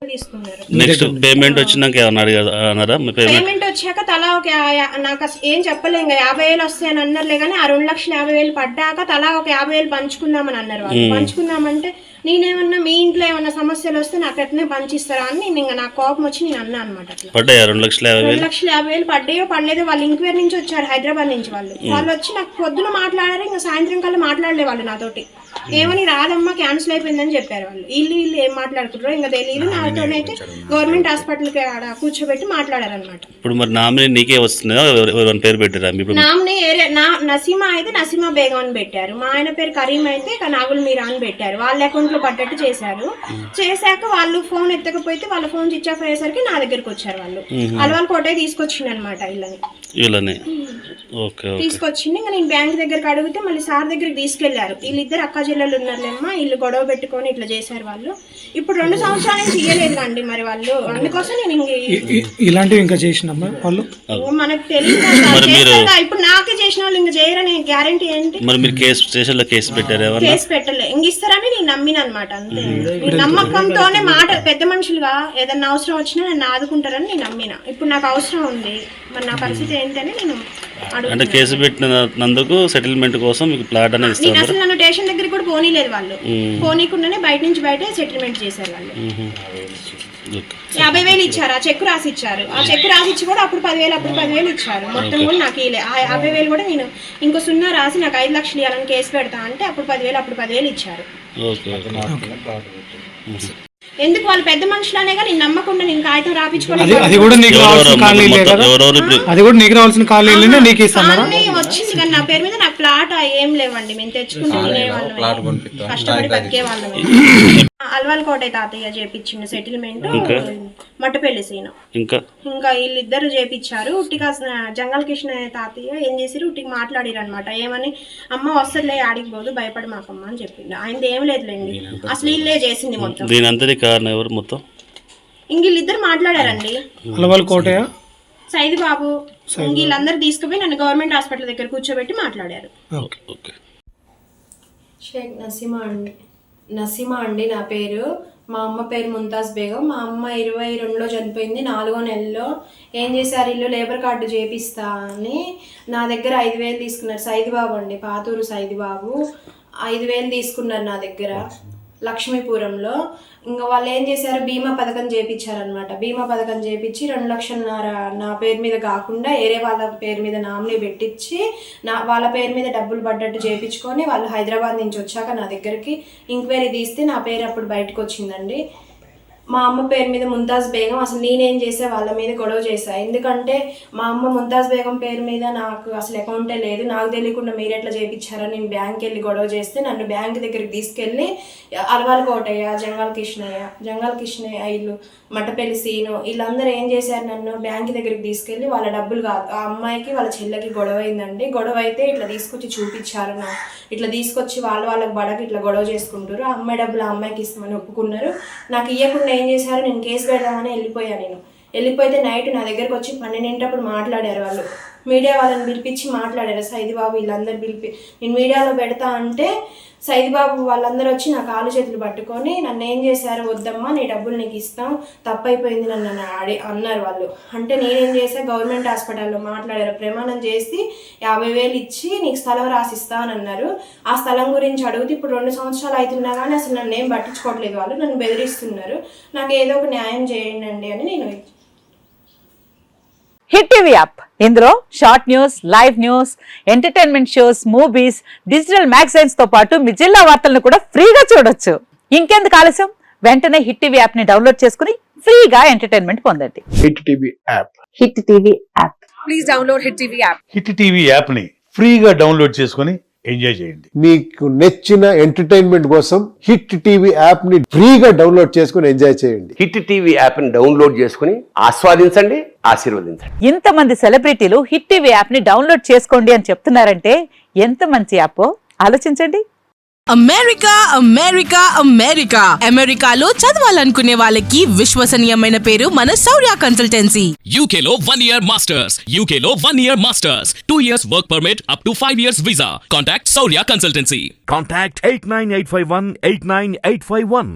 తీసుకున్నారు. Next payment వచ్చినాక ఏమన్నా అన్నారా? పేమెంట్ వచ్చాక తలా ఒక నాకు ఏం చెప్పలే, ఇంకా 50,000 వస్తాయని అన్నారులే కానీ ఆ 2,50,000 పడ్డాక తలా ఒక 50,000 పంచుకుందామని అన్నారు వాళ్ళు. పంచుకుందామంటే నేనేమన్నా మీ ఇంట్లో ఏమన్నా సమస్యలు వస్తే నాకు ఎట్లనే పంచిస్తారా అని నేను ఇంకా నాకు కోపం వచ్చి నేను అన్నా అనమాట. పడ్డాయా 2,50,000 పడ్డాయో పడలేదో వాళ్ళు ఇంక్వైరీ నుంచి వచ్చారు, హైదరాబాద్ నుంచి వాళ్ళు వచ్చి నాకు పొద్దున మాట్లాడారు, ఇంకా సాయంత్రం కల్లా మాట్లాడలే వాళ్ళు నాతోటి. ఏమని రాదమ్మా క్యాన్సిల్ అయిపోయిందని చెప్పారు వాళ్ళు. వీళ్ళు ఏం మాట్లాడుకుంటారో ఇంకా తెలియదు. నాతోనైతే గవర్నమెంట్ హాస్పిటల్కి కూర్చోబెట్టి మాట్లాడారనమాట. ఇప్పుడు మరి నామినీ నీకే వస్తుందా? పేరు పెట్టారా? నామినీ నసీమా అయితే నసీమా బేగం అని పెట్టారు, మా ఆయన పేరు కరీం అయితే నాగుల్ మీరా అని పెట్టారు. వాళ్ళ అకౌంట్ లో పడ్డట్టు చేశారు. చేశాక వాళ్ళు ఫోన్ ఎత్తకపోతే వాళ్ళ ఫోన్ స్విచ్ ఆఫ్ అయ్యేసరికి నా దగ్గరకు వచ్చారు వాళ్ళు. అలవాల్ కోటే తీసుకొచ్చింది అనమాట వీళ్ళని తీసుకొచ్చింది. ఇంకా నేను బ్యాంక్ దగ్గరకు అడిగితే మళ్ళీ సార్ దగ్గరికి తీసుకెళ్లారు. వీళ్ళిద్దరు అక్క చెల్లెలు ఉన్నారులేమ్మా, వీళ్ళు గొడవ పెట్టుకొని ఇట్లా చేశారు వాళ్ళు. ఇప్పుడు 2 సంవత్సరాల నుంచి ఇయ్యలేదు అండి మరి వాళ్ళు. అందుకోసం నేను ఇలాంటివి ఇంకా చేసినమ్మా వాళ్ళు మనకు తెలియదు. ఇప్పుడు నాకే చేసిన వాళ్ళు ఇంకా చేయరని గ్యారంటీ ఏంటి? కేసు పెట్టలే, ఇంక ఇస్తారని నేను నమ్మిన అనమాట. అంతే, నమ్మకంతోనే మాట పెద్ద మనుషులుగా ఏదన్నా అవసరం వచ్చినా నన్ను ఆదుకుంటారని నేను నమ్మిన. ఇప్పుడు నాకు అవసరం ఉంది, మరి నా పరిస్థితి ఏంటని నేను అంటే కేసు పెట్టినందుకు సెటిల్మెంట్ కోసం మీకు ప్లాట్ అనేది ఇస్తారు. అసలు నన్ను స్టేషన్ దగ్గర కూడా పోనీలేదు వాళ్ళు. పోనీకుండానే బయటే సెటిల్మెంట్ చేశారు వాళ్ళు. 50,000 ఇచ్చారు, ఆ చెక్ రాసి ఇచ్చారు. ఆ చెక్ రాసి ఇచ్చి కూడా అప్పుడు 10,000 ఇచ్చారు. మొత్తం కూడా నాకు ఇలే. ఆ 50,000 కూడా నేను ఇంకో 0 రాసి నాకు 5 లక్షలు ఇవ్వాలని కేసు పెడతా అంటే అప్పుడు 10,000 ఇచ్చారు. ఎందుకు వాళ్ళు పెద్ద మనుషులనే కానీ నమ్మకుండా నేను కాగితం రాపించుకోవాలి. అది కూడా నీకు రావాల్సిన ఖాళీ నీకు ఇస్తాను వచ్చింది కానీ నా పేరు మీద నాకు ప్లాట్ ఏం లేవండి. మేము తెచ్చుకుంటే తినేవాళ్ళం, కష్టపడి బతికే వాళ్ళం. అల్వాల్ కోట తాతయ్య చేపించిండు సెటిల్మెంట్, మట్టపల్లి సీను ఇంకా వీళ్ళిద్దరు చేపించారు. ఉట్టిగా జంగల్ కృష్ణ తాతయ్య ఏం చేసిరు, ఉట్టికి మాట్లాడిరు అనమాట. ఏమని అమ్మ వస్తుందిలే ఆడికి పోదు భయపడి మాకమ్మ అని చెప్పిండు. ఆయనది ఏం లేదులేండి, అసలు వీళ్ళే చేసింది మొత్తం. ఇంక వీళ్ళిద్దరు మాట్లాడారండి. అల్వాల్ కోటయ్య, సైది బాబు, వీళ్ళందరూ తీసుకుపోయి నన్ను గవర్నమెంట్ హాస్పిటల్ దగ్గర కూర్చోబెట్టి మాట్లాడారు. షేక్ నసీమా అండి నా పేరు. మా అమ్మ పేరు ముంతాజ్ బేగం. మా అమ్మ 22లో చనిపోయింది. 4వ నెలలో ఏం చేశారు, ఇల్లు లేబర్ కార్డు చేపిస్తా అని నా దగ్గర 5,000 తీసుకున్నారు. సైదిబాబు అండి, పాతూరు సైదిబాబు 5,000 తీసుకున్నారు నా దగ్గర లక్ష్మీపురంలో. ఇంకా వాళ్ళు ఏం చేశారు, బీమా పథకం చేయించారనమాట. బీమా పథకం చేయించి 2,00,000 నా పేరు మీద కాకుండా వేరే వాళ్ళ పేరు మీద నామినీ పెట్టించి వాళ్ళ పేరు మీద డబ్బులు పడ్డట్టు చేయించుకొని వాళ్ళు హైదరాబాద్ నుంచి వచ్చాక నా దగ్గరికి ఎంక్వైరీ తీస్తే నా పేరు అప్పుడు బయటకు వచ్చిందండి. మా అమ్మ పేరు మీద ముంతాజ్ బేగం. అసలు నేనేం చేసే వాళ్ళ మీద గొడవ చేశా. ఎందుకంటే మా అమ్మ ముంతాజ్ బేగం పేరు మీద నాకు అసలు అకౌంటే లేదు, నాకు తెలియకుండా మీరు ఎట్లా చేయించారని నేను బ్యాంక్కి వెళ్ళి గొడవ చేస్తే నన్ను బ్యాంక్ దగ్గరికి తీసుకెళ్ళి అల్వాల్ కోటయ్య, జంగల్ కృష్ణయ్య ఇల్లు మట్టపల్లి సీను వీళ్ళందరూ ఏం చేశారు, నన్ను బ్యాంక్ దగ్గరికి తీసుకెళ్ళి వాళ్ళ డబ్బులు కాదు, ఆ అమ్మాయికి వాళ్ళ చెల్లెకి గొడవ అయిందండి. గొడవ అయితే ఇట్లా తీసుకొచ్చి చూపించారు, ఇట్లా తీసుకొచ్చి వాళ్ళకి బడకి ఇట్లా గొడవ చేసుకుంటారు. ఆ అమ్మాయి డబ్బులు ఆ అమ్మాయికి ఇస్తామని ఒప్పుకున్నారు. నాకు ఇవ్వకుండా ఏం చేశారు, నేను కేసు పెడదామని వెళ్ళిపోయితే నైట్ నా దగ్గరకు వచ్చి 12 మాట్లాడారు వాళ్ళు. మీడియా వాళ్ళని పిలిపించి మాట్లాడారు. సైదిబాబు వీళ్ళందరూ నేను మీడియాలో పెడతా అంటే సైదిబాబు వాళ్ళందరూ వచ్చి నా కాలు చేతులు పట్టుకొని నన్ను ఏం చేశారు, వద్దమ్మా నీ డబ్బులు నీకు ఇస్తాం, తప్పైపోయింది నన్ను అన్నారు వాళ్ళు. అంటే నేనేం చేసా, గవర్నమెంట్ హాస్పిటల్లో మాట్లాడారు. ప్రమాణం చేసి 50,000 ఇచ్చి నీకు స్థలం రాసిస్తా అని అన్నారు. ఆ స్థలం గురించి అడిగితే ఇప్పుడు 2 సంవత్సరాలు అవుతున్నా కానీ అసలు నన్ను ఏం పట్టించుకోవట్లేదు వాళ్ళు, నన్ను బెదిరిస్తున్నారు. నాకు ఏదో ఒక న్యాయం చేయండి అని నేను. హిట్ టీవీ యాప్, ఇందులో short news, live news, entertainment shows, movies, digital magazines తో పాటు మీ జిల్లా వార్తలను కూడా ఫ్రీగా చూడొచ్చు. ఇంకెందుకు ఆలస్యం, వెంటనే హిట్ టీవీ యాప్ ని డౌన్లోడ్ చేసుకుని ఫ్రీగా ఎంటర్టైన్మెంట్ పొందండి. Hit TV app, hit TV app, please download hit TV app. Hit TV app ని ఫ్రీగా డౌన్లోడ్ చేసుకుని ఎంజాయ్ చేయండి. మీకు నచ్చిన ఎంటర్టైన్మెంట్ కోసం హిట్ టీవీ యాప్ ని ఫ్రీగా డౌన్లోడ్ చేసుకుని ఎంజాయ్ చేయండి. హిట్ టీవీ యాప్ ని డౌన్లోడ్ చేసుకుని ఆస్వాదించండి, ఆశీర్వదించండి. ఇంతమంది సెలబ్రిటీలు హిట్ టీవీ యాప్ ని డౌన్లోడ్ చేసుకోండి అని చెప్తున్నారంటే ఎంత మంచి యాప్ ఆలోచించండి. అమెరికాలో చదవాలనుకునే వాళ్ళకి విశ్వసనీయమైన పేరు మన శౌర్య కన్సల్టెన్సీ. UK లో 1 year masters, UK లో 1 year masters, 2 years work permit up to 5 years visa. Contact Saurya Consultancy. Contact 89851 89851.